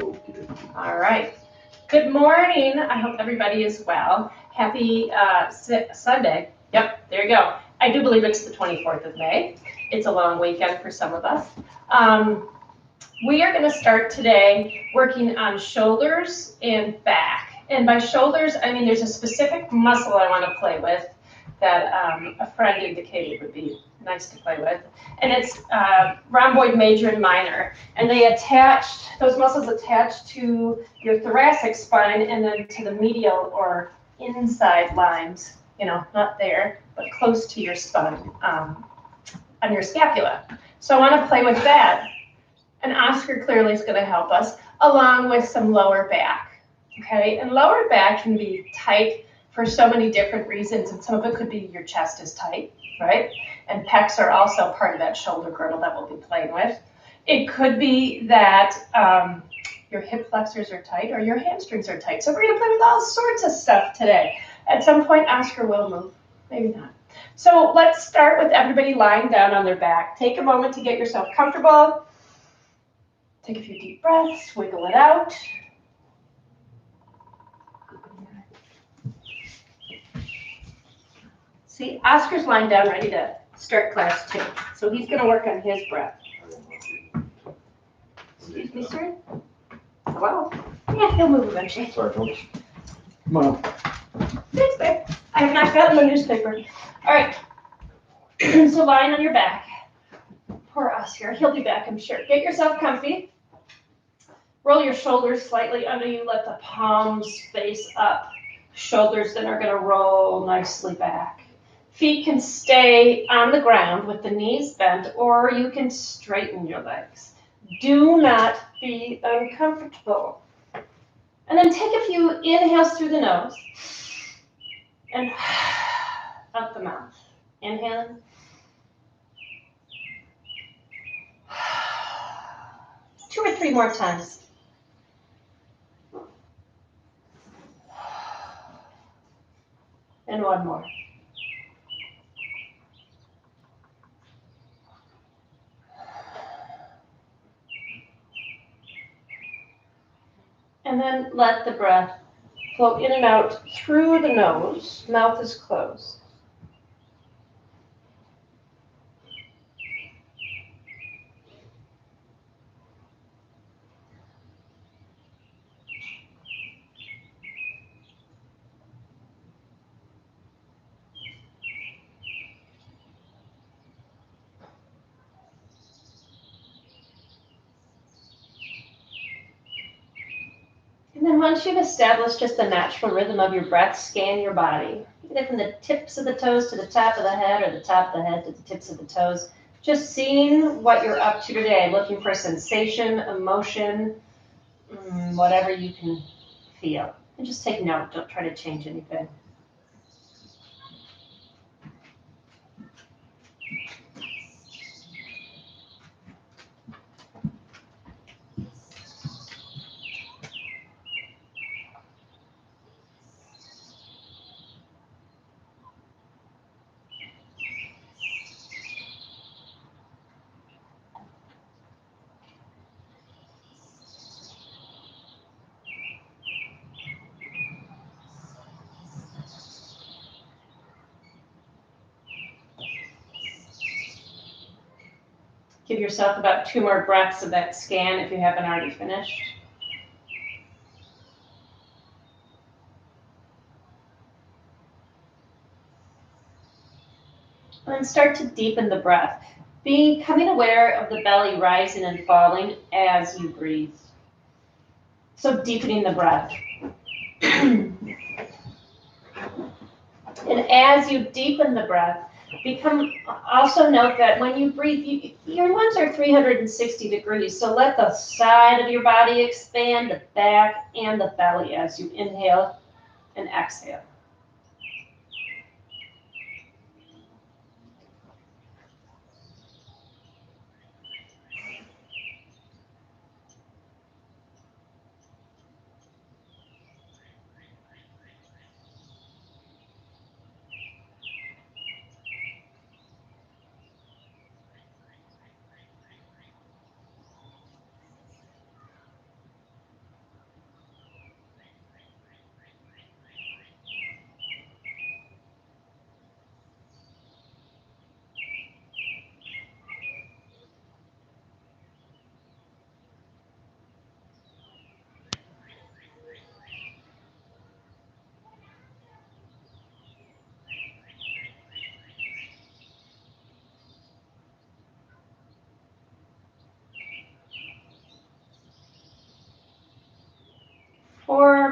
All right. Good morning. I hope everybody is well. Happy Sunday. Yep, there you go. I do believe it's the 24th of May. It's a long weekend for some of us. We are going to start today working on shoulders and back. And by shoulders, I mean there's a specific muscle I want to play with that a friend indicated would be nice to play with. And it's rhomboid major and minor. And those muscles attached to your thoracic spine and then to the medial or inside lines, not there, but close to your spine on your scapula. So I want to play with that. And Oscar clearly is going to help us, along with some lower back. Okay, and lower back can be tight for so many different reasons, and some of it could be your chest is tight, right? And pecs are also part of that shoulder girdle that we'll be playing with. It could be that your hip flexors are tight or your hamstrings are tight. So we're going to play with all sorts of stuff today. At some point, Oscar will move, maybe not. So let's start with everybody lying down on their back. Take a moment to get yourself comfortable. Take a few deep breaths, wiggle it out. See, Oscar's lying down ready to start class too. So he's going to work on his breath. Excuse me, sir? Hello? Yeah, he'll move eventually. Sorry, folks. Come on up. Thanks, babe. I have not gotten the newspaper. All right. So lying on your back. Poor Oscar. He'll be back, I'm sure. Get yourself comfy. Roll your shoulders slightly under you. Let the palms face up. Shoulders then are going to roll nicely back. Feet can stay on the ground with the knees bent, or you can straighten your legs. Do not be uncomfortable. And then take a few inhales through the nose and out the mouth. Inhaling. Two or three more times. And one more. And then let the breath flow in and out through the nose. Mouth is closed. And then once you've established just the natural rhythm of your breath, scan your body. Either from the tips of the toes to the top of the head or the top of the head to the tips of the toes. Just seeing what you're up to today, looking for sensation, emotion, whatever you can feel. And just take note, don't try to change anything. Give yourself about 2 more breaths of that scan if you haven't already finished. And start to deepen the breath. Becoming aware of the belly rising and falling as you breathe. So deepening the breath. And as you deepen the breath, also note that when you breathe, your lungs are 360 degrees, so let the side of your body expand, the back and the belly as you inhale and exhale.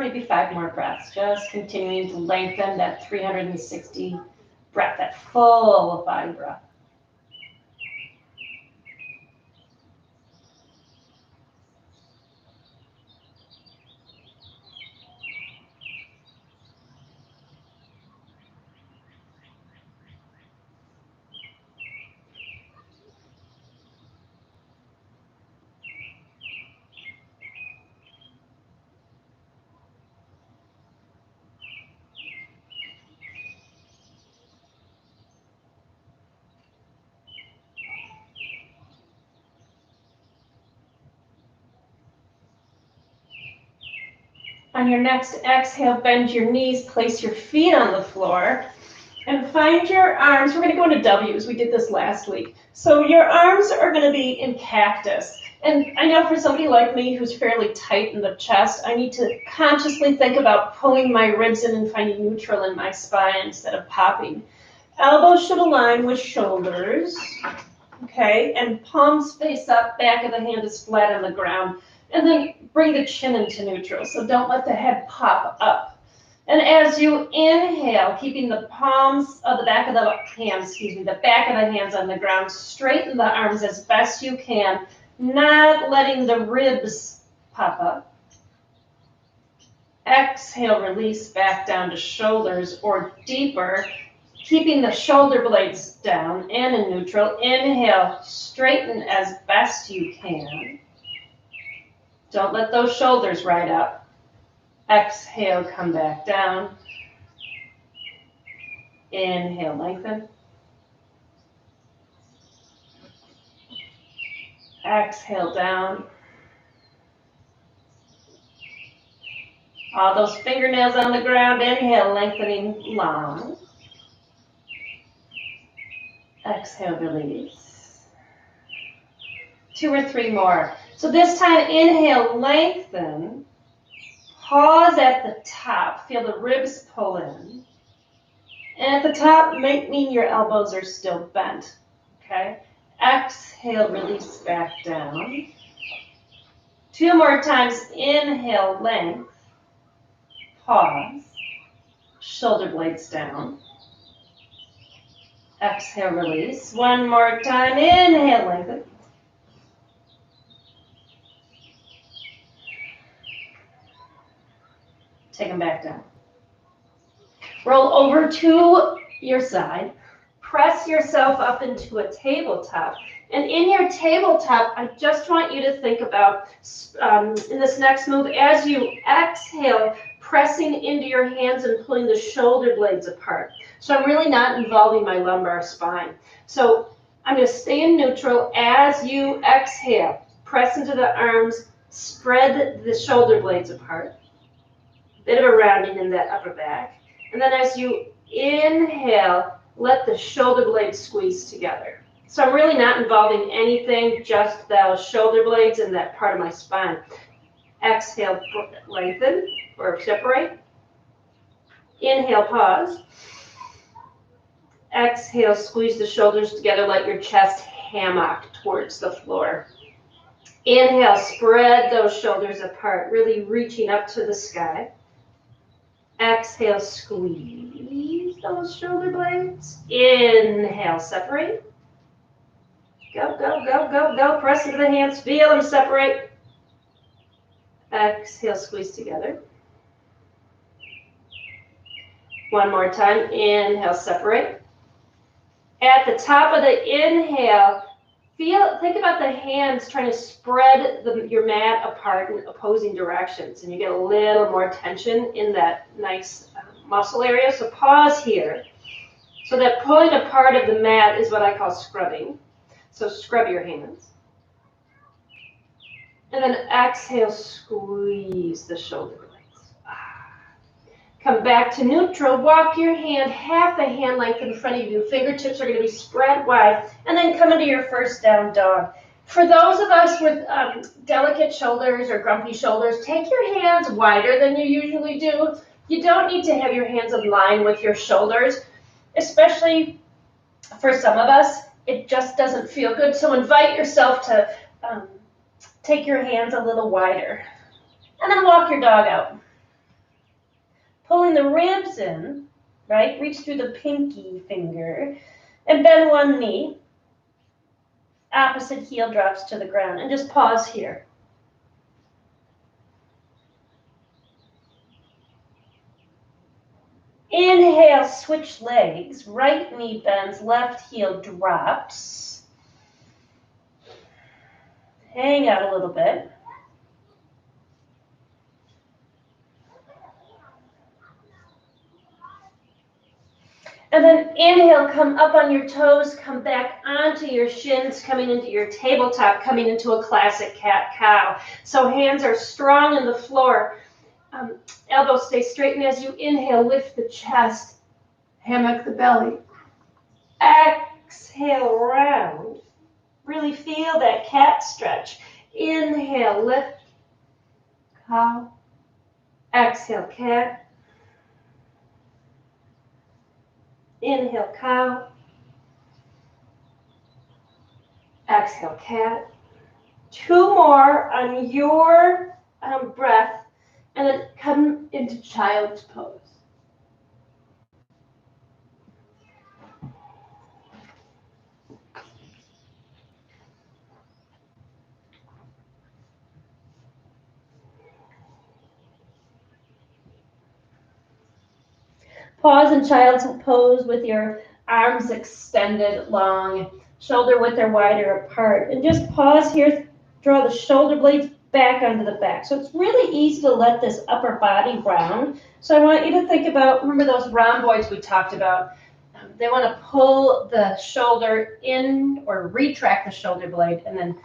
maybe 5 more breaths. Just continuing to lengthen that 360 breath, that full body breath. On your next exhale, bend your knees, place your feet on the floor, and find your arms. We're going to go into W's. We did this last week. So your arms are going to be in cactus. And I know for somebody like me who's fairly tight in the chest, I need to consciously think about pulling my ribs in and finding neutral in my spine instead of popping. Elbows should align with shoulders, okay? And palms face up, back of the hand is flat on the ground. And then bring the chin into neutral, so don't let the head pop up. And as you inhale, keeping the palms of the back of the hands, the back of the hands on the ground, straighten the arms as best you can, not letting the ribs pop up. Exhale, release back down to shoulders or deeper, keeping the shoulder blades down and in neutral. Inhale, straighten as best you can. Don't let those shoulders ride up. Exhale, come back down. Inhale, lengthen. Exhale, down. All those fingernails on the ground. Inhale, lengthening long. Exhale, release. 2 or 3 more. So this time, inhale, lengthen. Pause at the top. Feel the ribs pull in. And at the top, might mean your elbows are still bent. Okay? Exhale, release back down. 2 more times. Inhale, length. Pause. Shoulder blades down. Exhale, release. 1 more time. Inhale, lengthen. Take them back down. Roll over to your side. Press yourself up into a tabletop. And in your tabletop, I just want you to think about, in this next move, as you exhale, pressing into your hands and pulling the shoulder blades apart. So I'm really not involving my lumbar spine. So I'm going to stay in neutral as you exhale. Press into the arms, spread the shoulder blades apart. Bit of a rounding in that upper back. And then as you inhale, let the shoulder blades squeeze together. So I'm really not involving anything, just those shoulder blades and that part of my spine. Exhale, lengthen or separate. Inhale, pause. Exhale, squeeze the shoulders together, let your chest hammock towards the floor. Inhale, spread those shoulders apart, really reaching up to the sky. Exhale, squeeze those shoulder blades. Inhale, separate. Go, go, go, go, go. Press into the hands. Feel them separate. Exhale, squeeze together. 1 more time. Inhale, separate. At the top of the inhale, think about the hands trying to spread your mat apart in opposing directions, and you get a little more tension in that nice muscle area. So pause here. So that pulling apart of the mat is what I call scrubbing. So scrub your hands. And then exhale, squeeze the shoulder blades. Come back to neutral. Walk your hand half a hand length in front of you. Fingertips are going to be spread wide. And then come into your first down dog. For those of us with delicate shoulders or grumpy shoulders, take your hands wider than you usually do. You don't need to have your hands in line with your shoulders, especially for some of us. It just doesn't feel good. So invite yourself to take your hands a little wider. And then walk your dog out. pulling the ribs in, right? Reach through the pinky finger and bend one knee. Opposite heel drops to the ground, and just pause here. Inhale, switch legs. Right knee bends, left heel drops. Hang out a little bit. And then inhale, come up on your toes, come back onto your shins, coming into your tabletop, coming into a classic cat-cow. So hands are strong in the floor. Elbows stay straight, and as you inhale, lift the chest, hammock the belly. Exhale, round. Really feel that cat stretch. Inhale, lift, cow. Exhale, cat. Inhale, cow. Exhale, cat. Two more on your breath, and then come into child's pose. Pause in child's pose with your arms extended long, shoulder width or wider apart. And just pause here, draw the shoulder blades back onto the back. So it's really easy to let this upper body round. So I want you to think about, remember those rhomboids we talked about? They want to pull the shoulder in or retract the shoulder blade and then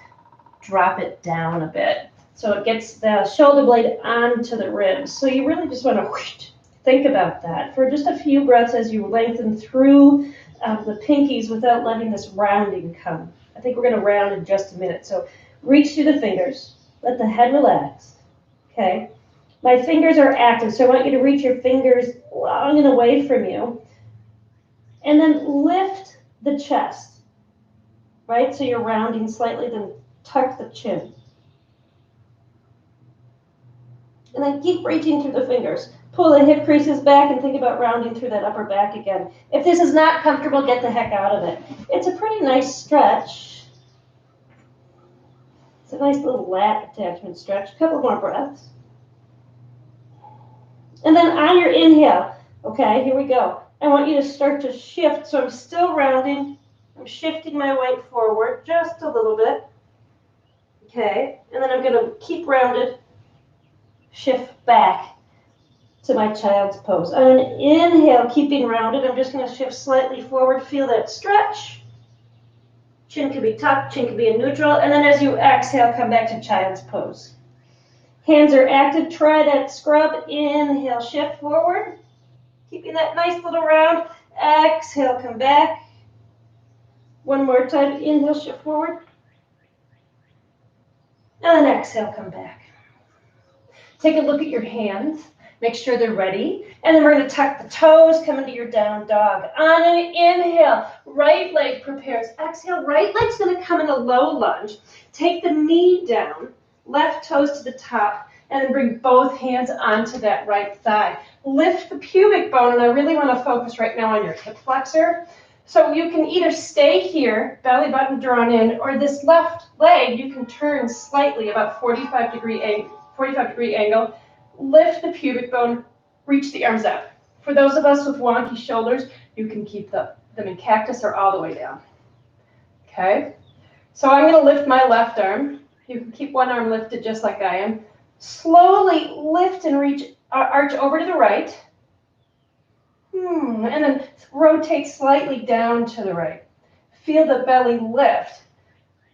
drop it down a bit. So it gets the shoulder blade onto the ribs. So you really just want to think about that for just a few breaths as you lengthen through the pinkies without letting this rounding come. I think we're going to round in just a minute. So reach through the fingers. Let the head relax. Okay. My fingers are active, so I want you to reach your fingers long and away from you. And then lift the chest. Right? So you're rounding slightly, then tuck the chin. And then keep reaching through the fingers. Pull the hip creases back and think about rounding through that upper back again. If this is not comfortable, get the heck out of it. It's a pretty nice stretch. It's a nice little lat attachment stretch. A couple more breaths. And then on your inhale, okay, here we go. I want you to start to shift. So I'm still rounding. I'm shifting my weight forward just a little bit. Okay, and then I'm going to keep rounded, shift back to my child's pose. On an inhale, keeping rounded, I'm just going to shift slightly forward. Feel that stretch. Chin can be tucked, chin can be in neutral. And then as you exhale, come back to child's pose. Hands are active. Try that scrub. Inhale, shift forward. Keeping that nice little round. Exhale, come back. One more time. Inhale, shift forward. And then exhale, come back. Take a look at your hands. Make sure they're ready. And then we're going to tuck the toes, come into your down dog. On an inhale, right leg prepares. Exhale, right leg's going to come in a low lunge. Take the knee down, left toes to the top, and then bring both hands onto that right thigh. Lift the pubic bone, and I really want to focus right now on your hip flexor. So you can either stay here, belly button drawn in, or this left leg, you can turn slightly, about 45-degree angle. Lift the pubic bone, reach the arms up. For those of us with wonky shoulders, you can keep them in cactus or all the way down. Okay? So I'm going to lift my left arm. You can keep one arm lifted just like I am. Slowly lift and reach, arch over to the right. And then rotate slightly down to the right. Feel the belly lift.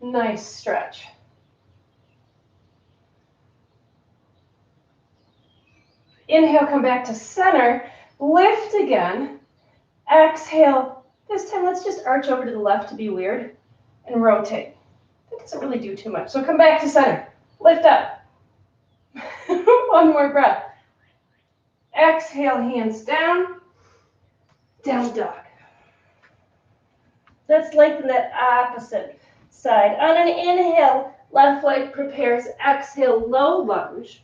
Nice stretch. Inhale, come back to center. Lift again. Exhale. This time, let's just arch over to the left to be weird and rotate. That doesn't really do too much. So come back to center. Lift up. One more breath. Exhale, hands down. Down dog. Let's lengthen that opposite side. On an inhale, left leg prepares. Exhale, low lunge.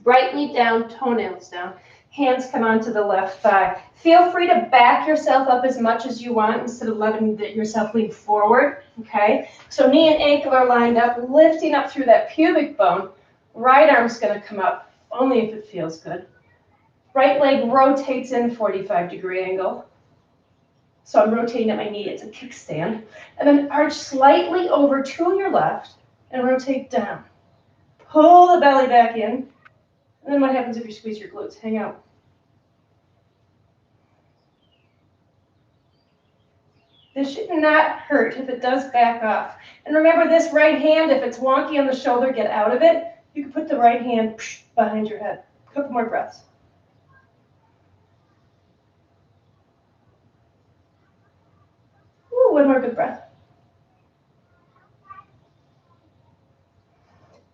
Right knee down, toenails down. Hands come onto the left thigh. Feel free to back yourself up as much as you want instead of letting yourself lean forward, okay? So knee and ankle are lined up, lifting up through that pubic bone. Right arm's going to come up, only if it feels good. Right leg rotates in 45-degree angle. So I'm rotating at my knee, it's a kickstand. And then arch slightly over to your left and rotate down. Pull the belly back in. And then what happens if you squeeze your glutes? Hang out. This should not hurt if it does back off. And remember this right hand, if it's wonky on the shoulder, get out of it. You can put the right hand behind your head. A couple more breaths. Ooh, one more good breath.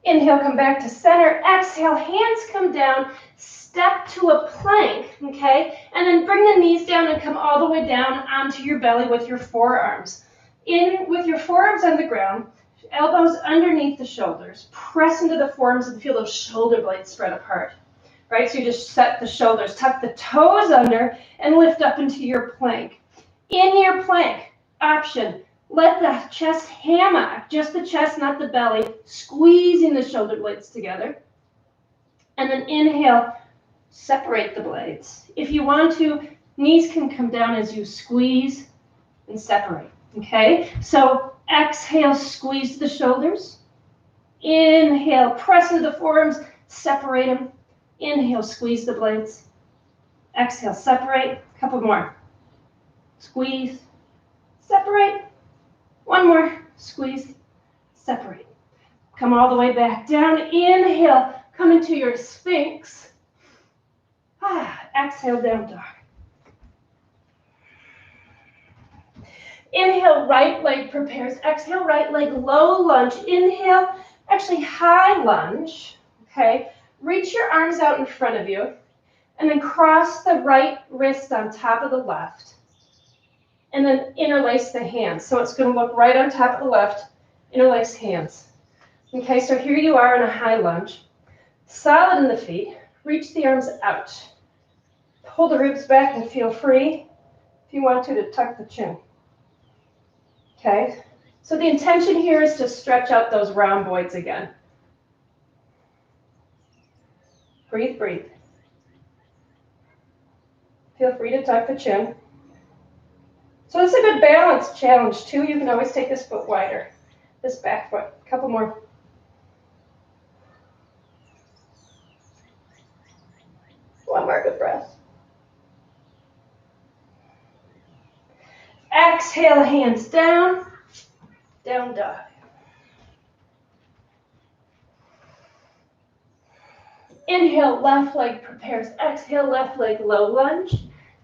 Inhale, come back to center. Exhale, hands come down. Step to a plank, okay? And then bring the knees down and come all the way down onto your belly with your forearms. In with your forearms on the ground, elbows underneath the shoulders. Press into the forearms and feel those shoulder blades spread apart, right? So you just set the shoulders, tuck the toes under, and lift up into your plank. In your plank, option, let the chest hammock, just the chest, not the belly, squeezing the shoulder blades together. And then inhale, separate the blades. If you want to, knees can come down as you squeeze and separate, okay? So exhale, squeeze the shoulders. Inhale, press into the forearms, separate them. Inhale, squeeze the blades. Exhale, separate. A couple more. Squeeze, separate. One more, squeeze, separate. Come all the way back down. Inhale, come into your Sphinx. Exhale, down dog. Inhale, right leg prepares. Exhale, right leg, low lunge. Inhale, actually high lunge, okay? Reach your arms out in front of you, and then cross the right wrist on top of the left. And then interlace the hands. So it's going to look right on top of the left, interlace hands. Okay, so here you are in a high lunge. Solid in the feet. Reach the arms out. Pull the ribs back and feel free, if you want to tuck the chin. Okay, so the intention here is to stretch out those rhomboids again. Breathe, breathe. Feel free to tuck the chin. So it's a good balance challenge too. You can always take this foot wider, this back foot. A couple more. One more good breath. Exhale, hands down, down dog. Inhale, left leg prepares. Exhale, left leg, low lunge.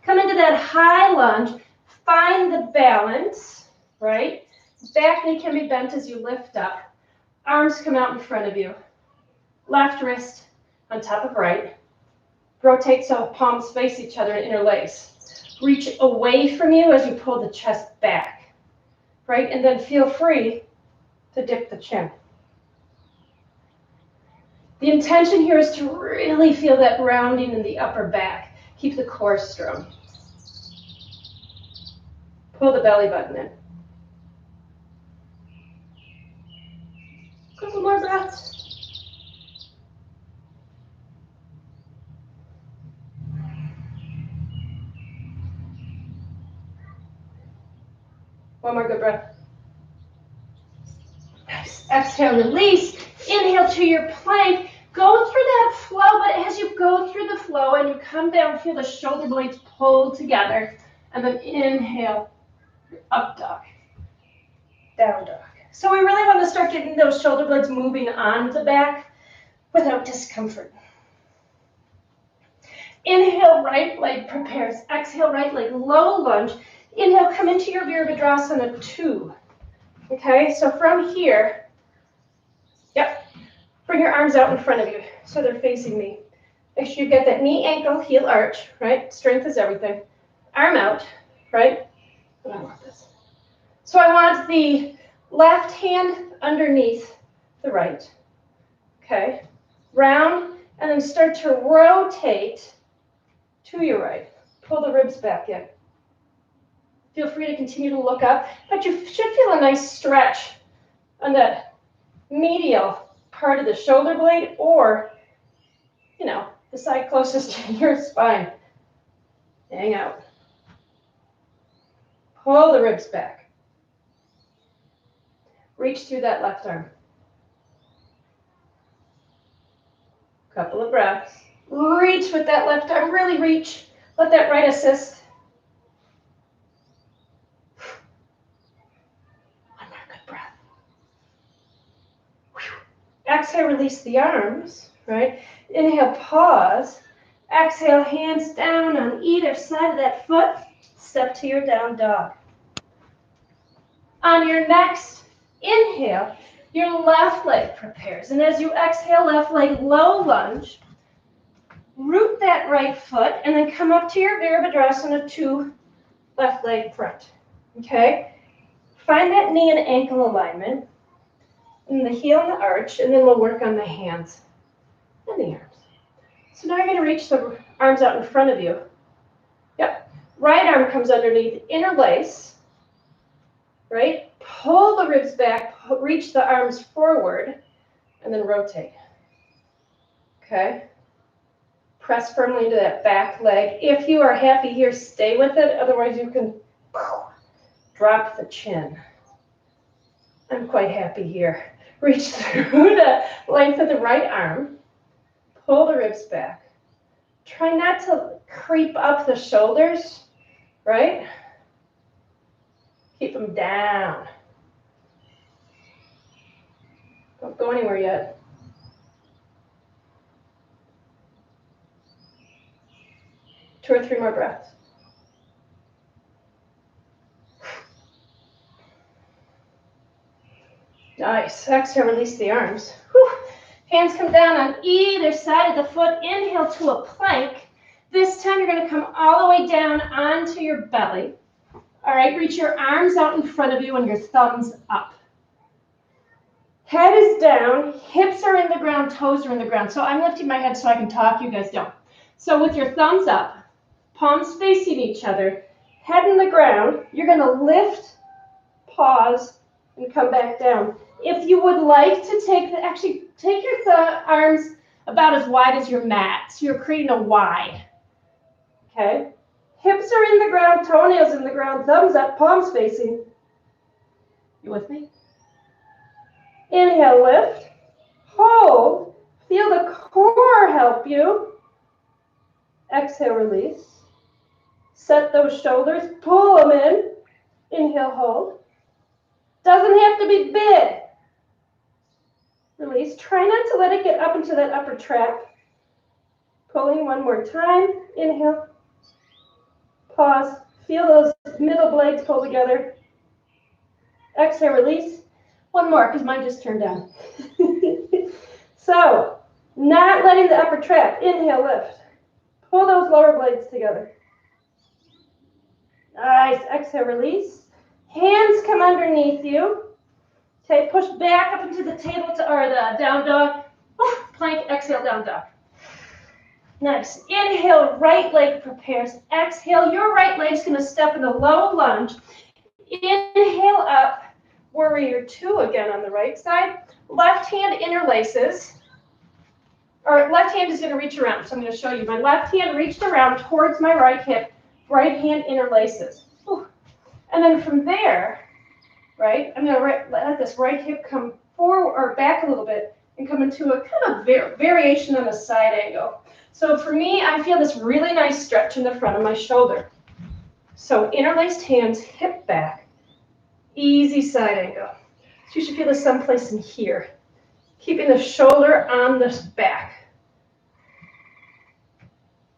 Come into that high lunge. Find the balance, right? Back knee can be bent as you lift up. Arms come out in front of you. Left wrist on top of right. Rotate so palms face each other and interlace. Reach away from you as you pull the chest back, right? And then feel free to dip the chin. The intention here is to really feel that rounding in the upper back. Keep the core strong. Pull the belly button in. Couple more breaths. One more good breath. Nice. Exhale, release. Inhale to your plank. Go through that flow, but as you go through the flow and you come down, feel the shoulder blades pull together. And then inhale, up dog, down dog. So we really want to start getting those shoulder blades moving on the back without discomfort. Inhale, right leg prepares. Exhale, right leg, low lunge. Inhale, come into your Virabhadrasana 2. Okay, so from here, bring your arms out in front of you so they're facing me. Make sure you get that knee, ankle, heel arch, right? Strength is everything. Arm out, right? But I want this. So I want the left hand underneath the right. Okay, round, and then start to rotate to your right. Pull the ribs back in. Feel free to continue to look up, but you should feel a nice stretch on that medial part of the shoulder blade, or, you know, the side closest to your spine. Hang out. Pull the ribs back. Reach through that left arm. Couple of breaths. Reach with that left arm, really reach. Let that right assist. One more good breath. Exhale, release the arms, right? Inhale, pause. Exhale, hands down on either side of that foot. Step to your down dog. On your next inhale, your left leg prepares. And as you exhale, left leg low lunge. Root that right foot and then come up to your Virabhadrasana to left leg front. Okay? Find that knee and ankle alignment. And the heel and the arch, and then we'll work on the hands and the arms. So now you're going to reach the arms out in front of you. Yep. Right arm comes underneath, interlace. Right? Pull the ribs back, reach the arms forward, and then rotate. Okay? Press firmly into that back leg. If you are happy here, stay with it. Otherwise, you can drop the chin. I'm quite happy here. Reach through the length of the right arm. Pull the ribs back. Try not to creep up the shoulders, right? Keep them down. Don't go anywhere yet. Two or three more breaths. Nice. Exhale, release the arms. Whew. Hands come down on either side of the foot. Inhale to a plank. This time you're going to come all the way down onto your belly. All right, reach your arms out in front of you and your thumbs up. Head is down, hips are in the ground, toes are in the ground. So I'm lifting my head so I can talk, you guys don't. So with your thumbs up, palms facing each other, head in the ground, you're going to lift, pause, and come back down. If you would like to take your arms about as wide as your mat. So you're creating a Y. Okay? Hips are in the ground, toenails in the ground, thumbs up, palms facing. You with me? Inhale, lift. Hold. Feel the core help you. Exhale, release. Set those shoulders, pull them in. Inhale, hold. Doesn't have to be big. Release. Try not to let it get up into that upper trap. Pulling one more time. Inhale. Pause. Feel those middle blades pull together. Exhale, release. One more, because mine just turned down. So, not letting the upper trap. Inhale, lift. Pull those lower blades together. Nice. Exhale, release. Hands come underneath you. Okay, push back up into the table or the down dog. Plank, exhale, down dog. Nice. Inhale, right leg prepares. Exhale, your right leg's going to step in a low lunge. Inhale up, warrior two again on the right side. Left hand interlaces. Or left hand is going to reach around. So I'm going to show you. My left hand reached around towards my right hip. Right hand interlaces. Whew. And then from there, right, I'm going to let this right hip come forward or back a little bit and come into a kind of variation on a side angle. So for me, I feel this really nice stretch in the front of my shoulder. So interlaced hands, hip back, easy side angle. So you should feel this someplace in here. Keeping the shoulder on this back.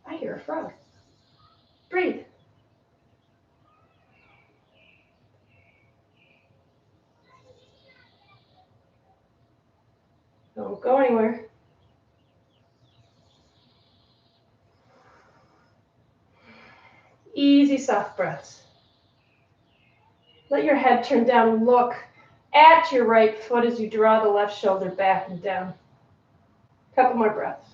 I hear a frog. Breathe. Don't go anywhere. Easy, soft breaths. Let your head turn down. Look at your right foot as you draw the left shoulder back and down. Couple more breaths.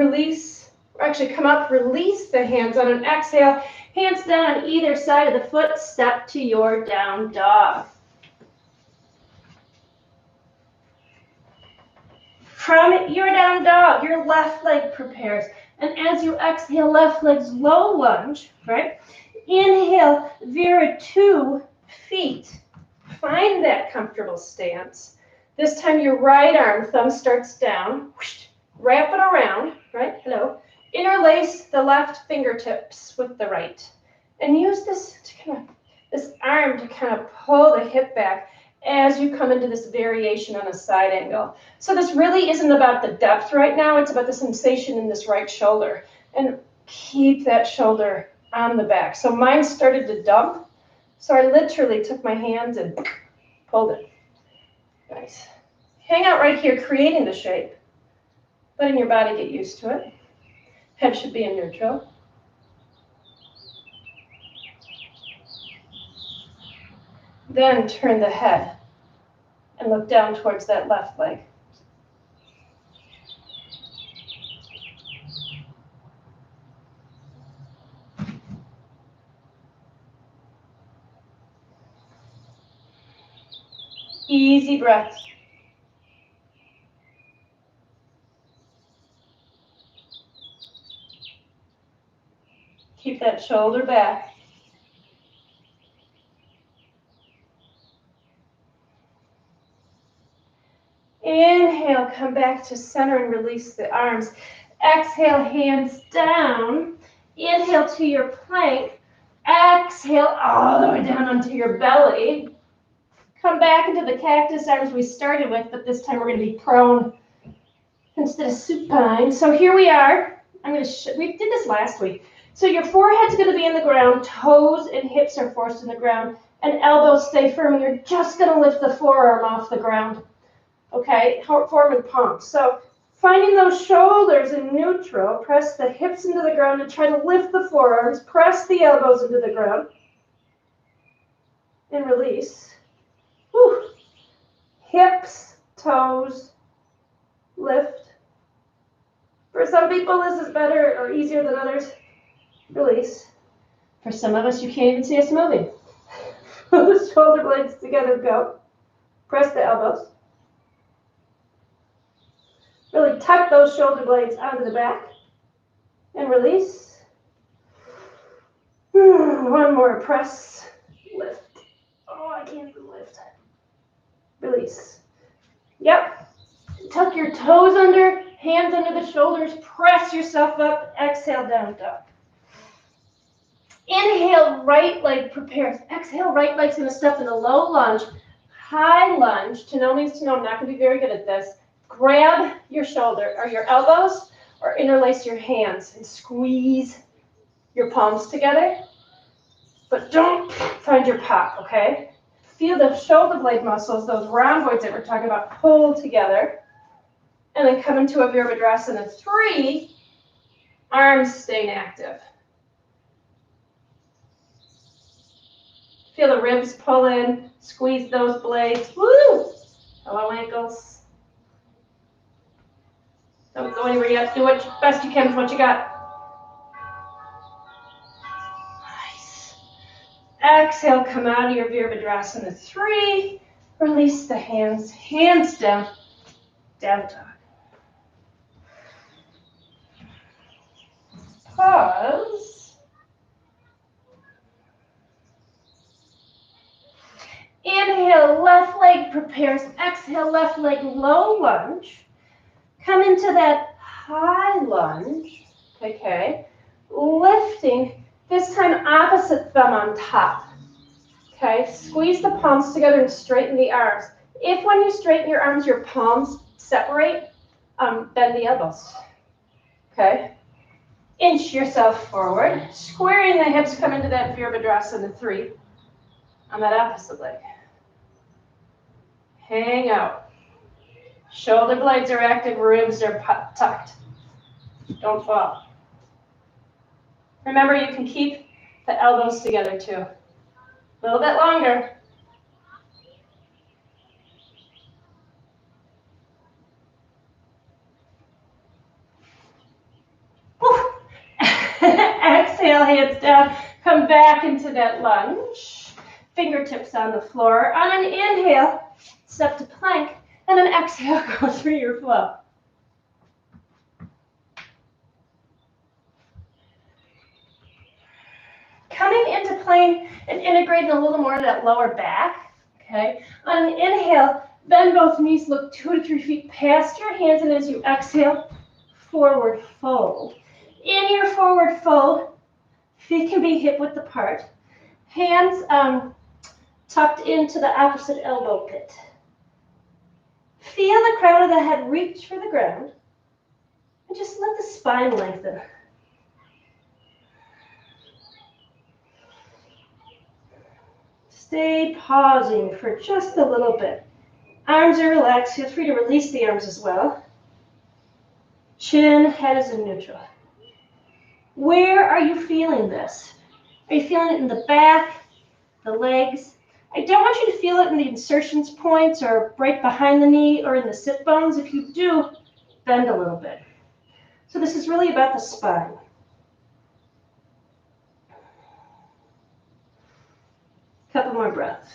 release, or actually come up, release the hands on an exhale. Hands down on either side of the foot, step to your down dog. From your down dog, your left leg prepares. And as you exhale, left leg's low lunge, right? Inhale, veer 2 feet. Find that comfortable stance. This time your right arm, thumb starts down. Wrap it around, right? Hello. Interlace the left fingertips with the right. And use this arm to kind of pull the hip back as you come into this variation on a side angle. So this really isn't about the depth right now, it's about the sensation in this right shoulder. And keep that shoulder on the back. So mine started to dump, so I literally took my hands and pulled it. Nice. Hang out right here, creating the shape. Letting your body get used to it. Head should be in neutral. Then turn the head and look down towards that left leg. Easy breaths. Keep that shoulder back. Inhale, come back to center and release the arms. Exhale, hands down. Inhale to your plank. Exhale all the way down onto your belly. Come back into the cactus arms we started with, but this time we're going to be prone instead of supine. So here we are. We did this last week. So your forehead's going to be in the ground, toes and hips are forced in the ground, and elbows stay firm. You're just going to lift the forearm off the ground. Okay, forming palms. So finding those shoulders in neutral, press the hips into the ground and try to lift the forearms, press the elbows into the ground, and release. Whew. Hips, toes, lift. For some people, this is better or easier than others. Release. For some of us, you can't even see us moving. The shoulder blades together, go. Press the elbows. Really tuck those shoulder blades onto the back. And release. One more, press, lift. Oh, I can't even lift. Release. Yep. Tuck your toes under, hands under the shoulders, press yourself up, exhale, down dog. Inhale, right leg prepares. Exhale, right leg's going to step in a low lunge, high lunge. To know means to know. I'm not going to be very good at this. Grab your shoulder or your elbows or interlace your hands and squeeze your palms together. But don't find your pop, okay? Feel the shoulder blade muscles, those rhomboids that we're talking about, pull together. And then come into a Virabhadrasana 3, arms staying active. Feel the ribs pull in, squeeze those blades. Woo! Hello, ankles. Don't go anywhere yet. Do what best you can with what you got. Nice. Exhale, come out of your Virabhadrasana 3. Release the hands, hands down, down dog. Pause. Inhale, left leg prepares. Exhale, left leg low lunge. Come into that high lunge. Okay. Lifting, this time opposite thumb on top. Okay. Squeeze the palms together and straighten the arms. If when you straighten your arms, your palms separate, bend the elbows. Okay. Inch yourself forward. Squaring the hips, come into that Virabhadrasana 3 on that opposite leg. Hang out. Shoulder blades are active, ribs are tucked. Don't fall. Remember, you can keep the elbows together too. A little bit longer. exhale, hands down. Come back into that lunge. Fingertips on the floor. On an inhale, step to plank. And then exhale, go through your flow. Coming into plank and integrating a little more of that lower back. Okay. On an inhale, bend both knees, look 2 to 3 feet past your hands, and as you exhale, forward fold. In your forward fold, feet can be hip width apart. Hands tucked into the opposite elbow pit. Feel the crown of the head reach for the ground, and just let the spine lengthen. Stay pausing for just a little bit. Arms are relaxed. Feel free to release the arms as well. Chin, head is in neutral. Where are you feeling this? Are you feeling it in the back, the legs? I don't want you to feel it in the insertions points or right behind the knee or in the sit bones. If you do, bend a little bit. So this is really about the spine. Couple more breaths.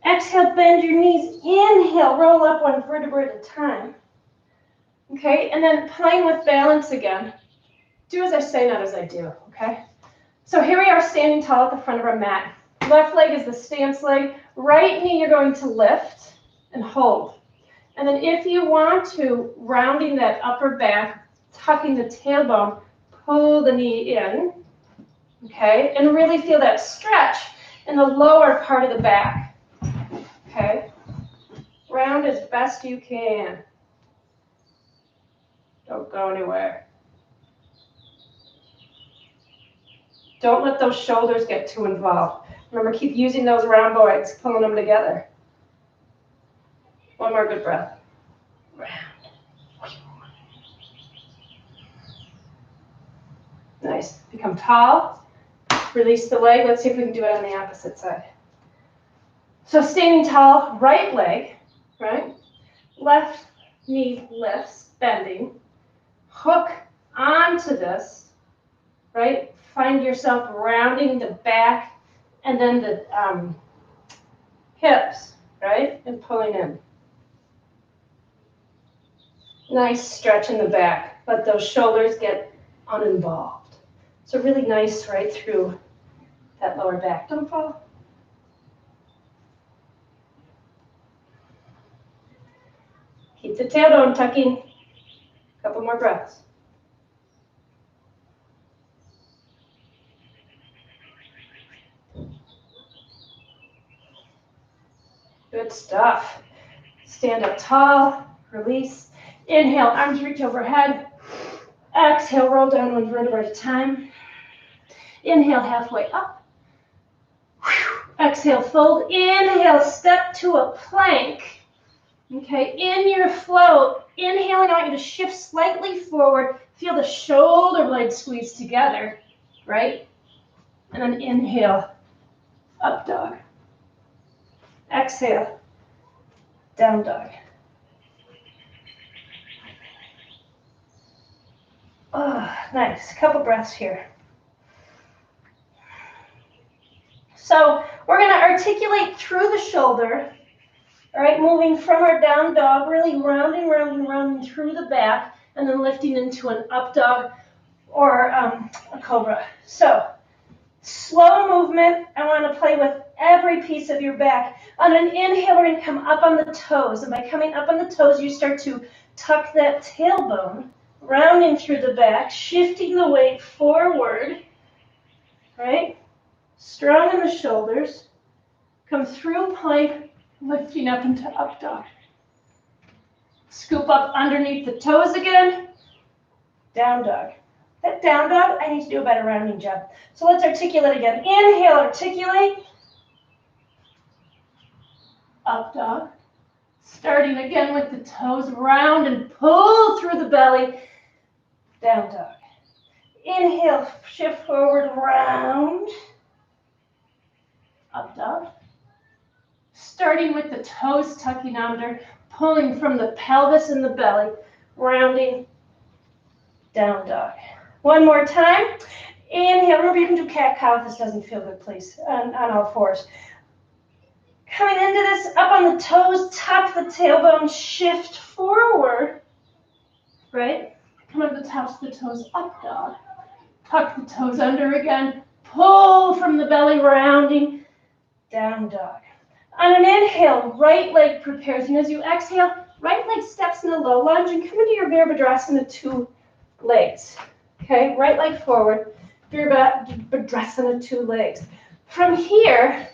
Exhale, bend your knees. Inhale, roll up 1 vertebra at a time. Okay, and then playing with balance again. Do as I say, not as I do, okay? So here we are standing tall at the front of our mat. Left leg is the stance leg. Right knee you're going to lift and hold. And then if you want to, rounding that upper back, tucking the tailbone, pull the knee in, okay? And really feel that stretch in the lower part of the back, okay? Round as best you can. Don't go anywhere. Don't let those shoulders get too involved. Remember, keep using those rhomboids, pulling them together. One more good breath. Round. Nice. Become tall. Release the leg. Let's see if we can do it on the opposite side. So standing tall, right leg, right? Left knee lifts, bending. Hook onto this, right? Find yourself rounding the back and then the hips, right? And pulling in. Nice stretch in the back. Let those shoulders get uninvolved. So really nice right through that lower back. Don't fall. Keep the tailbone tucking. Couple more breaths. Good stuff. Stand up tall, release. Inhale, arms reach overhead. Exhale, roll down 1 vertebra at a time. Inhale, halfway up. Exhale, fold. Inhale, step to a plank. Okay, in your flow, inhaling, I want you to shift slightly forward. Feel the shoulder blades squeeze together, right? And then inhale, up dog. Exhale, down dog. Oh, nice. Couple breaths here. So we're going to articulate through the shoulder, all right, moving from our down dog, really rounding through the back, and then lifting into an up dog or a cobra. So slow movement. I want to play with every piece of your back. On an inhale, we're going to come up on the toes. And by coming up on the toes, you start to tuck that tailbone, rounding through the back, shifting the weight forward, right? Strong in the shoulders. Come through plank, lifting up into up dog. Scoop up underneath the toes again. Down dog. That down dog, I need to do a better rounding job. So let's articulate again. Inhale, articulate. Up dog. Starting again with the toes, round and pull through the belly. Down dog. Inhale, shift forward, round. Up dog. starting with the toes tucking under, pulling from the pelvis and the belly, rounding, down dog. One more time. Inhale. Remember, you can do cat-cow if this doesn't feel good, please, on all fours. Coming into this, up on the toes, top the tailbone, shift forward, right? Come on the tops of the toes, up dog. Tuck the toes under again, pull from the belly, rounding, down dog. On an inhale, right leg prepares, and as you exhale, right leg steps in a low lunge and come into your Virabhadrasana, 2 legs. Okay, right leg forward, Virabhadrasana, 2 legs. From here,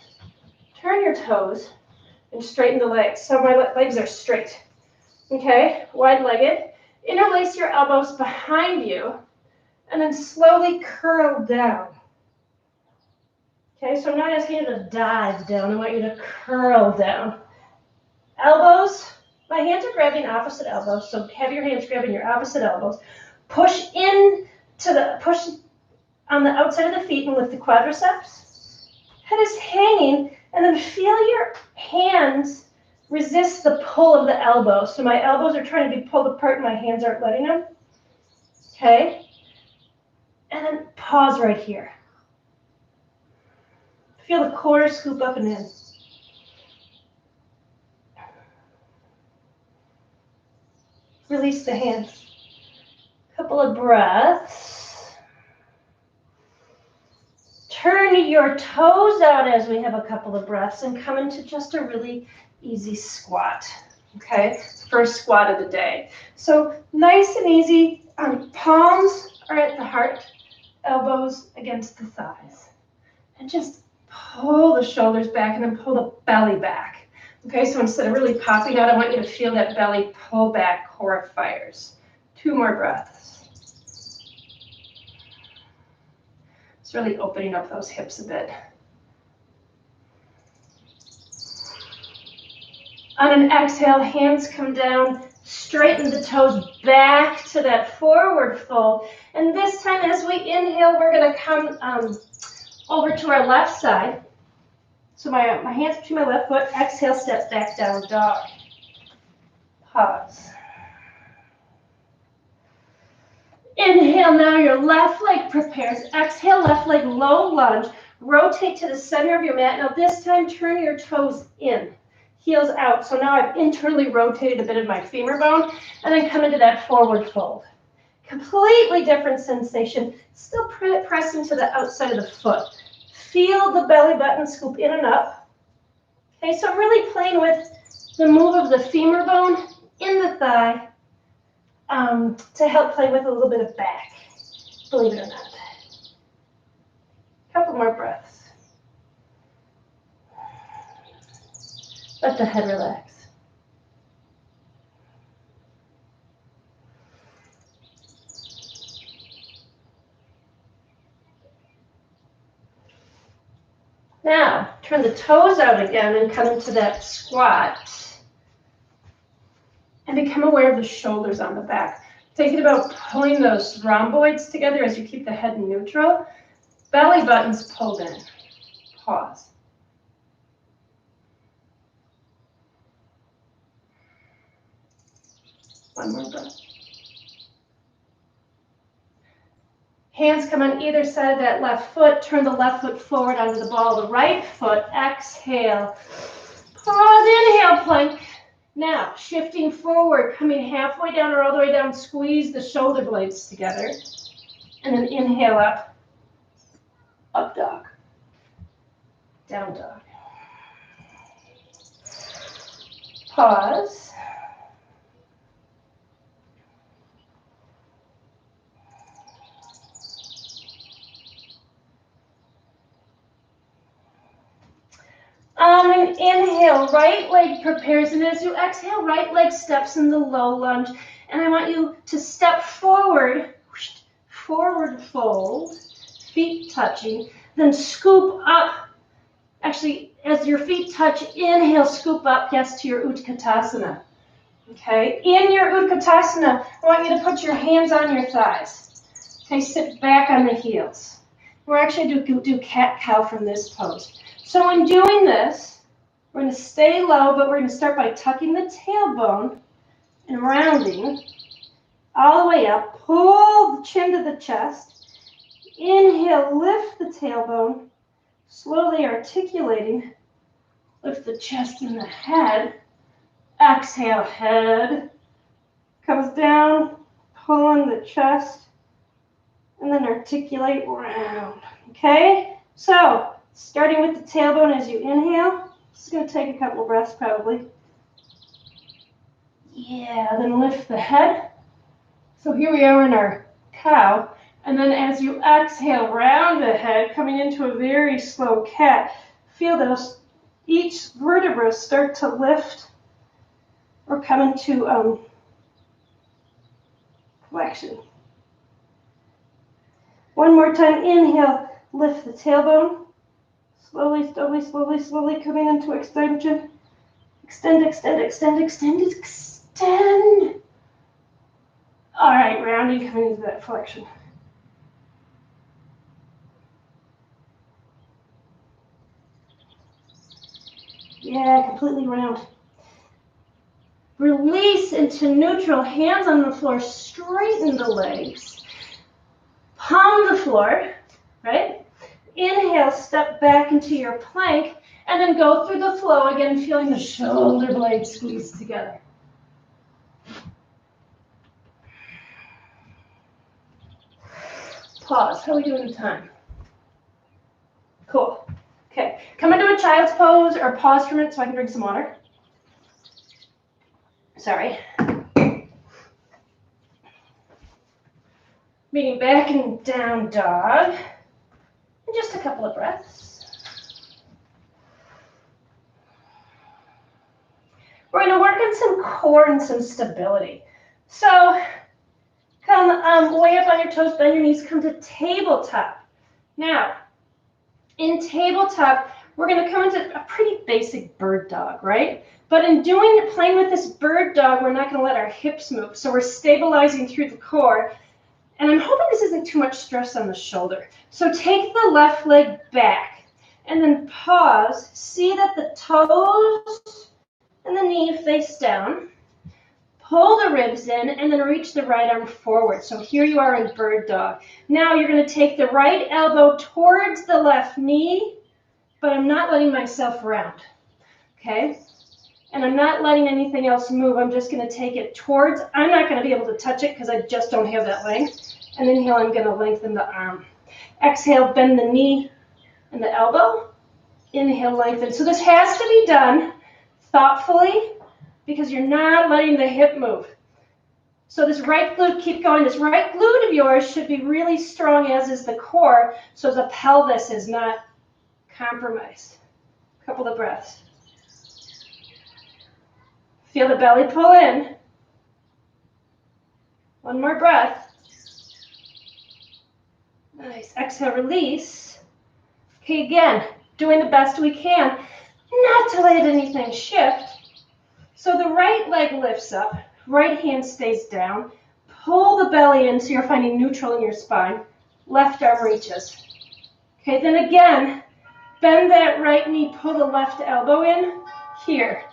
turn your toes and straighten the legs. So my legs are straight. Okay, wide-legged. Interlace your elbows behind you and then slowly curl down. Okay, so I'm not asking you to dive down. I want you to curl down. Elbows, my hands are grabbing opposite elbows, so have your hands grabbing your opposite elbows. Push on the outside of the feet and lift the quadriceps. Head is hanging, and then feel your hands resist the pull of the elbows. So my elbows are trying to be pulled apart and my hands aren't letting them. Okay? And then pause right here. Feel the core scoop up and in. Release the hands. Couple of breaths. Turn your toes out as we have a couple of breaths and come into just a really easy squat. Okay, first squat of the day. So nice and easy. Palms are at the heart, elbows against the thighs. And just pull the shoulders back and then pull the belly back. Okay, so instead of really popping out, I want you to feel that belly pull back, core fires. 2 more breaths. It's really opening up those hips a bit. On an exhale, hands come down, straighten the toes back to that forward fold. And this time as we inhale, we're going to come over to our left side. So my hands between my left foot, exhale, step back, down dog. Pause. Inhale, now your left leg prepares. Exhale, left leg, low lunge. Rotate to the center of your mat. Now this time, turn your toes in. Heels out. So now I've internally rotated a bit of my femur bone and then come into that forward fold. Completely different sensation. Still pressing to the outside of the foot. Feel the belly button scoop in and up. Okay, so I'm really playing with the move of the femur bone in the thigh to help play with a little bit of back, believe it or not. Couple more breaths. Let the head relax. Now, turn the toes out again and come into that squat. And become aware of the shoulders on the back. Thinking about pulling those rhomboids together as you keep the head neutral. Belly buttons pulled in. Pause. One more breath. Hands come on either side of that left foot. Turn the left foot forward onto the ball of the right foot. Exhale. Pause, inhale, plank. Now, shifting forward, coming halfway down or all the way down, squeeze the shoulder blades together. And then inhale up. Up dog. Down dog. Pause. On an inhale, right leg prepares, and as you exhale, right leg steps in the low lunge. And I want you to step forward, forward fold, feet touching, then scoop up. Actually, as your feet touch, inhale, scoop up, yes, to your Utkatasana. Okay, in your Utkatasana, I want you to put your hands on your thighs. Okay, sit back on the heels. We're actually do cat-cow from this pose. So in doing this, We're going to stay low, but we're going to start by tucking the tailbone and rounding all the way up. Pull the chin to the chest. Inhale, lift the tailbone, slowly articulating. Lift the chest and the head. Exhale, head comes down, pulling the chest, and then articulate round. Okay? So, starting with the tailbone as you inhale. This is going to take a couple of breaths probably. Yeah, then lift the head. So here we are in our cow. And then as you exhale, round the head, coming into a very slow cat. Feel those, each vertebra start to lift or come into flexion. One more time, inhale, lift the tailbone. Slowly, slowly, slowly, slowly coming into extension. Extend, extend, extend, extend, extend. All right, rounding, coming into that flexion. Yeah, completely round. Release into neutral, hands on the floor, straighten the legs. Palm the floor, right? Inhale, step back into your plank, and then go through the flow again, feeling the shoulder blades squeeze together. Pause. How are we doing in time? Cool. Okay. Come into a child's pose or pause for a minute so I can drink some water. Sorry. Meeting back and down dog. And just a couple of breaths. We're going to work on some core and some stability. So come way up on your toes, bend your knees, come to tabletop. Now, in tabletop, we're going to come into a pretty basic bird dog, right? But in playing with this bird dog, we're not going to let our hips move. So we're stabilizing through the core. And I'm hoping this isn't too much stress on the shoulder. So take the left leg back and then pause. See that the toes and the knee face down. Pull the ribs in and then reach the right arm forward. So here you are in bird dog. Now you're going to take the right elbow towards the left knee, but I'm not letting myself round. Okay? And I'm not letting anything else move. I'm just going to take it towards. I'm not going to be able to touch it because I just don't have that length. And inhale, I'm going to lengthen the arm. Exhale, bend the knee and the elbow. Inhale, lengthen. So this has to be done thoughtfully because you're not letting the hip move. So this right glute, keep going. This right glute of yours should be really strong, as is the core, so the pelvis is not compromised. A couple of breaths. Feel the belly pull in. One more breath. Nice. Exhale, release. Okay, again, doing the best we can not to let anything shift. So the right leg lifts up, right hand stays down. Pull the belly in so you're finding neutral in your spine. Left arm reaches. Okay, then again, bend that right knee, pull the left elbow in here.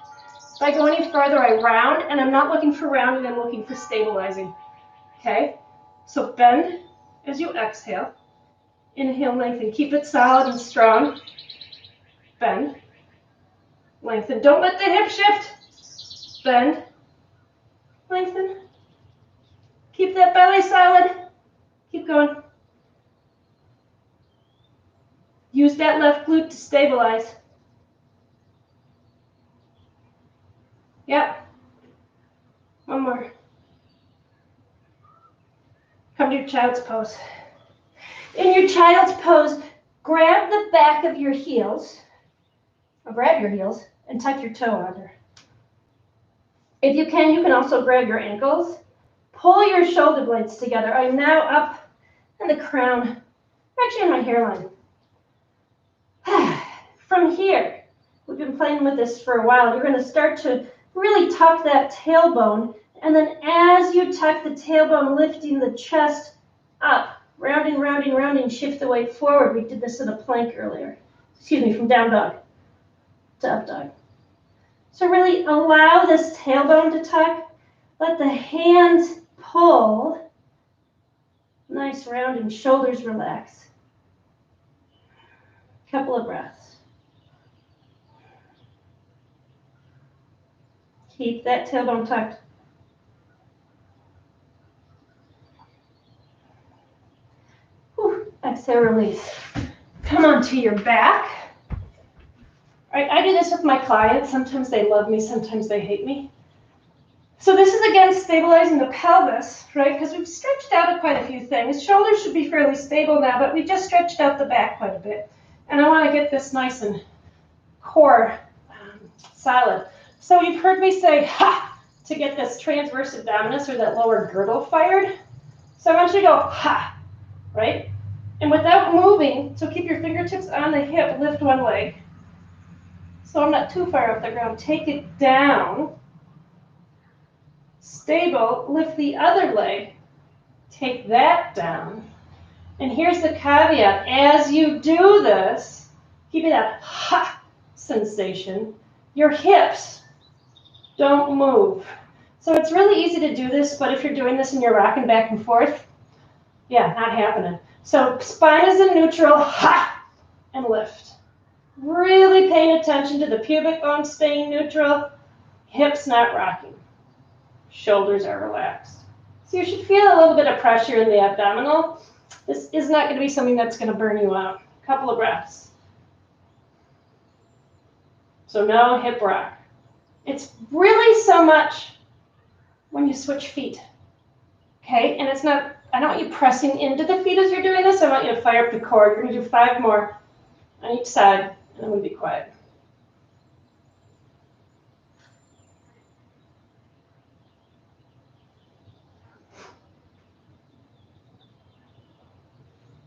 If I go any further, I round, and I'm not looking for rounding, I'm looking for stabilizing. Okay, so bend as you exhale. Inhale, lengthen. Keep it solid and strong. Bend. Lengthen. Don't let the hip shift. Bend. Lengthen. Keep that belly solid. Keep going. Use that left glute to stabilize. Yep. One more. Come to your child's pose. In your child's pose, grab the back of your heels, or grab your heels, and tuck your toe under. If you can also grab your ankles. Pull your shoulder blades together. I'm now up in the crown, actually in my hairline. From here, we've been playing with this for a while. You're going to start to really tuck that tailbone, and then as you tuck the tailbone, lifting the chest up. Rounding, rounding, rounding, shift the weight forward. We did this in a plank earlier. Excuse me, from down dog to up dog. So really allow this tailbone to tuck. Let the hands pull. Nice rounding, shoulders relax. Couple of breaths. Keep that tailbone tucked. Whew. Exhale, release. Come onto your back. All right, I do this with my clients. Sometimes they love me, sometimes they hate me. So this is, again, stabilizing the pelvis, right? Because we've stretched out quite a few things. Shoulders should be fairly stable now, but we just stretched out the back quite a bit. And I want to get this nice and core solid. So you've heard me say, ha, to get this transverse abdominis or that lower girdle fired. So I want you to go, ha, right? And without moving, so keep your fingertips on the hip, lift one leg. So I'm not too far off the ground. Take it down. Stable, lift the other leg, take that down. And here's the caveat. As you do this, keeping that ha sensation, your hips don't move. So it's really easy to do this, but if you're doing this and you're rocking back and forth, yeah, not happening. So spine is in neutral, ha, and lift. Really paying attention to the pubic bone staying neutral, hips not rocking. Shoulders are relaxed. So you should feel a little bit of pressure in the abdominal. This is not going to be something that's going to burn you out. A couple of breaths. So no hip rock. It's really so much when you switch feet. Okay? And it's not, I don't want you pressing into the feet as you're doing this. I want you to fire up the core. You're going to do 5 more on each side, and I'm going to be quiet.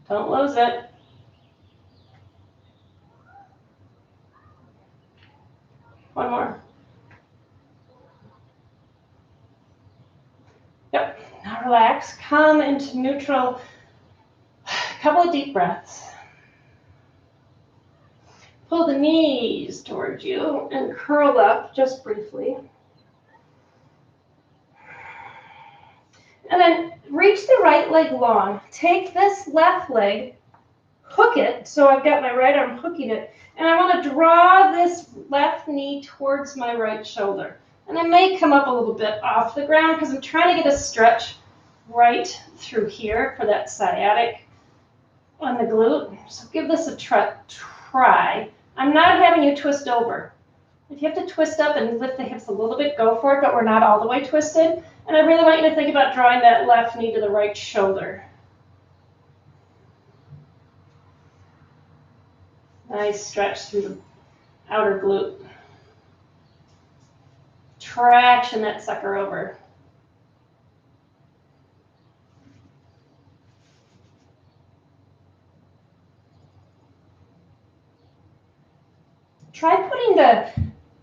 Don't lose it. One more. Yep. Now relax. Come into neutral. A couple of deep breaths. Pull the knees towards you and curl up just briefly. And then reach the right leg long. Take this left leg, hook it, so I've got my right arm hooking it, and I want to draw this left knee towards my right shoulder. And I may come up a little bit off the ground because I'm trying to get a stretch right through here for that sciatic on the glute. So give this a try. I'm not having you twist over. If you have to twist up and lift the hips a little bit, go for it, but we're not all the way twisted. And I really want you to think about drawing that left knee to the right shoulder. Nice stretch through the outer glute. Traction that sucker over. Try putting the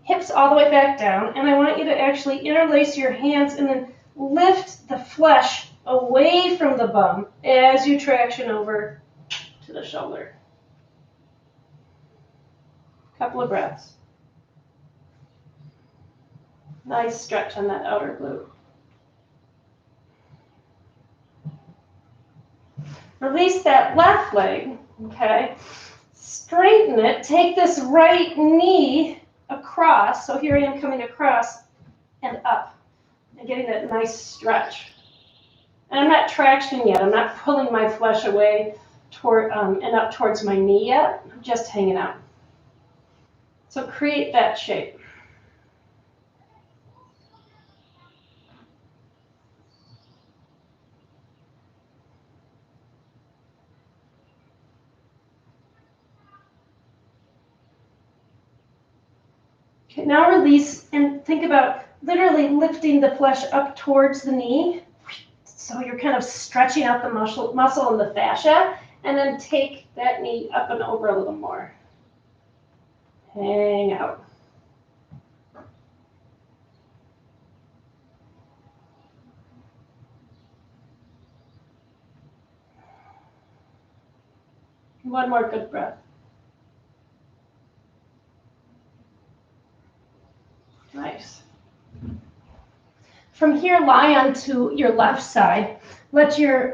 hips all the way back down, and I want you to actually interlace your hands and then lift the flesh away from the bum as you traction over to the shoulder. Couple of breaths. Nice stretch on that outer glute. Release that left leg, okay? Straighten it. Take this right knee across. So here I am coming across and up and getting that nice stretch. And I'm not tractioning yet. I'm not pulling my flesh away toward and up towards my knee yet. I'm just hanging out. So create that shape. Okay, now release and think about literally lifting the flesh up towards the knee. So you're kind of stretching out the muscle and the fascia, and then take that knee up and over a little more. Hang out. One more good breath. Nice. From here, lie onto your left side. Let your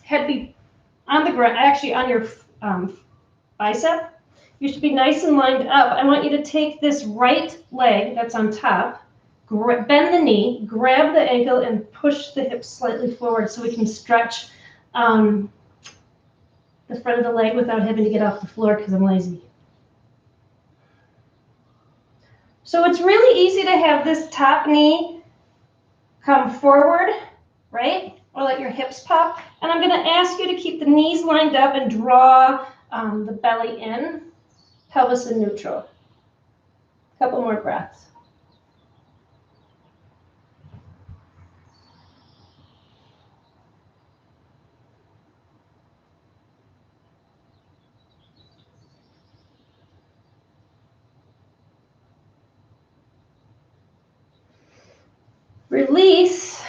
head be on the ground, actually on your bicep. You should be nice and lined up. I want you to take this right leg that's on top, bend the knee, grab the ankle, and push the hips slightly forward so we can stretch the front of the leg without having to get off the floor because I'm lazy. So it's really easy to have this top knee come forward, right? Or let your hips pop. And I'm going to ask you to keep the knees lined up and draw the belly in, pelvis in neutral. A couple more breaths. Release,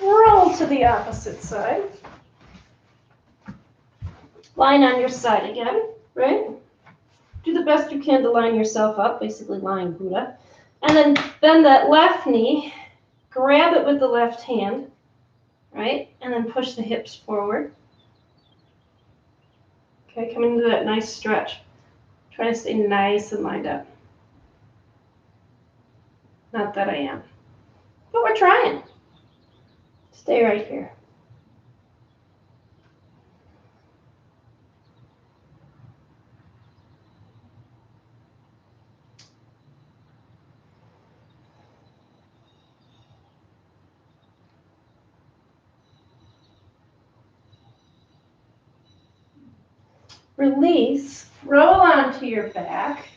roll to the opposite side. Line on your side again, right? Do the best you can to line yourself up, basically lying Buddha. And then bend that left knee, grab it with the left hand, right? And then push the hips forward. Okay, come into that nice stretch. Try to stay nice and lined up. Not that I am. But we're trying. Stay right here. Release, roll onto your back.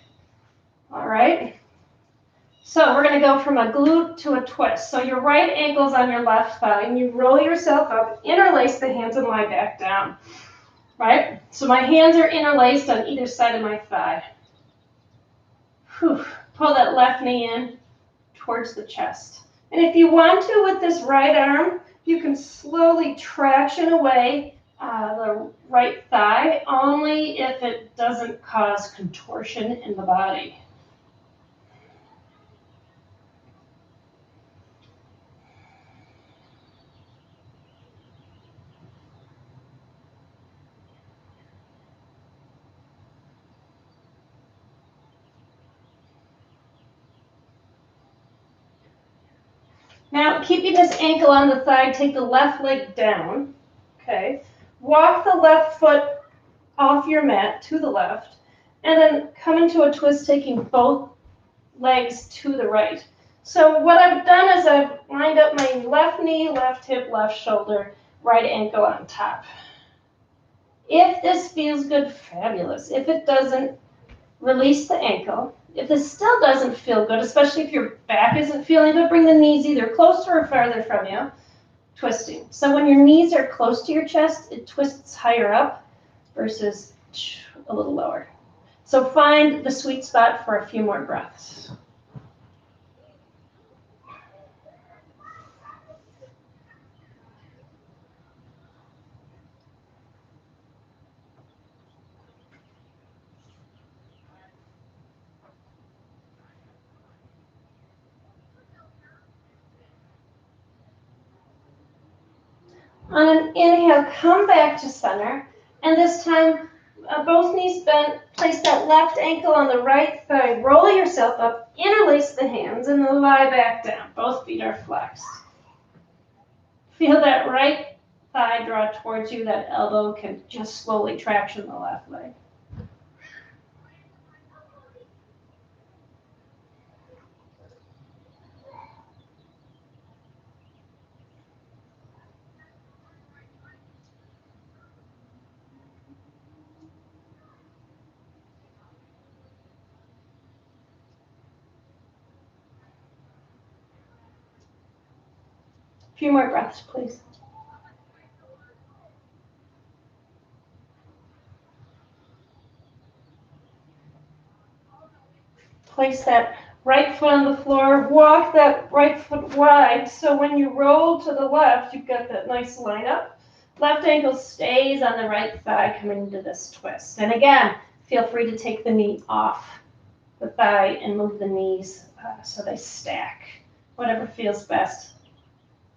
All right. So we're going to go from a glute to a twist. So your right ankle's on your left thigh, and you roll yourself up, interlace the hands, and lie back down. Right? So my hands are interlaced on either side of my thigh. Whew. Pull that left knee in towards the chest. And if you want to, with this right arm, you can slowly traction away the right thigh, only if it doesn't cause contortion in the body. Now, keeping this ankle on the thigh, take the left leg down, okay? Walk the left foot off your mat to the left, and then come into a twist, taking both legs to the right. So what I've done is I've lined up my left knee, left hip, left shoulder, right ankle on top. If this feels good, fabulous. If it doesn't, release the ankle. If this still doesn't feel good, especially if your back isn't feeling good, bring the knees either closer or farther from you, twisting. So when your knees are close to your chest, it twists higher up versus a little lower. So find the sweet spot for a few more breaths. On an inhale, come back to center, and this time both knees bent, place that left ankle on the right thigh, roll yourself up, interlace the hands, and then lie back down. Both feet are flexed. Feel that right thigh draw towards you, that elbow can just slowly traction the left leg. A few more breaths, please. Place that right foot on the floor, walk that right foot wide, so when you roll to the left, you've got that nice line up. Left ankle stays on the right thigh coming into this twist. And again, feel free to take the knee off the thigh and move the knees so they stack. Whatever feels best.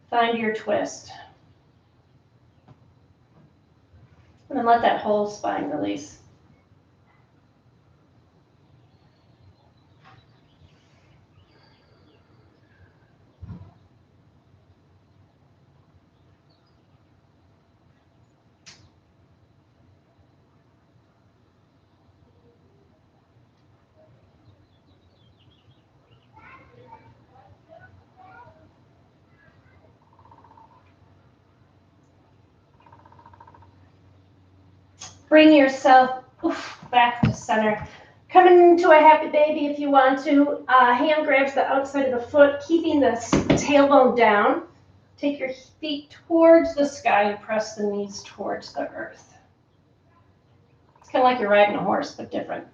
Find your twist. And then let that whole spine release. Bring yourself back to center. Come into a happy baby if you want to. Hand grabs the outside of the foot, keeping the tailbone down. Take your feet towards the sky and press the knees towards the earth. It's kind of like you're riding a horse, but different.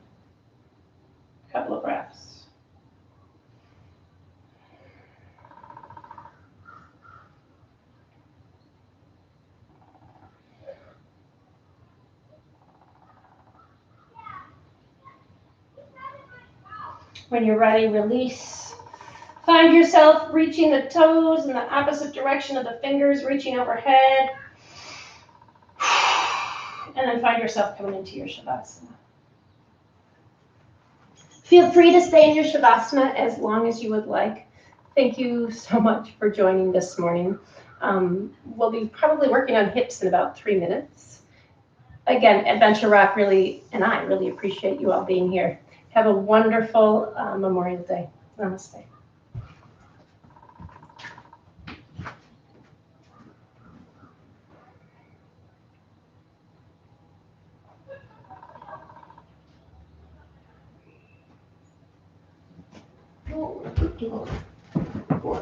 Couple of breaths. When you're ready, release. Find yourself reaching the toes in the opposite direction of the fingers, reaching overhead. And then find yourself coming into your Shavasana. Feel free to stay in your Shavasana as long as you would like. Thank you so much for joining this morning. We'll be probably working on hips in about 3 minutes. Again, Adventure Rock and I really appreciate you all being here. Have a wonderful Memorial Day. Namaste. Boy,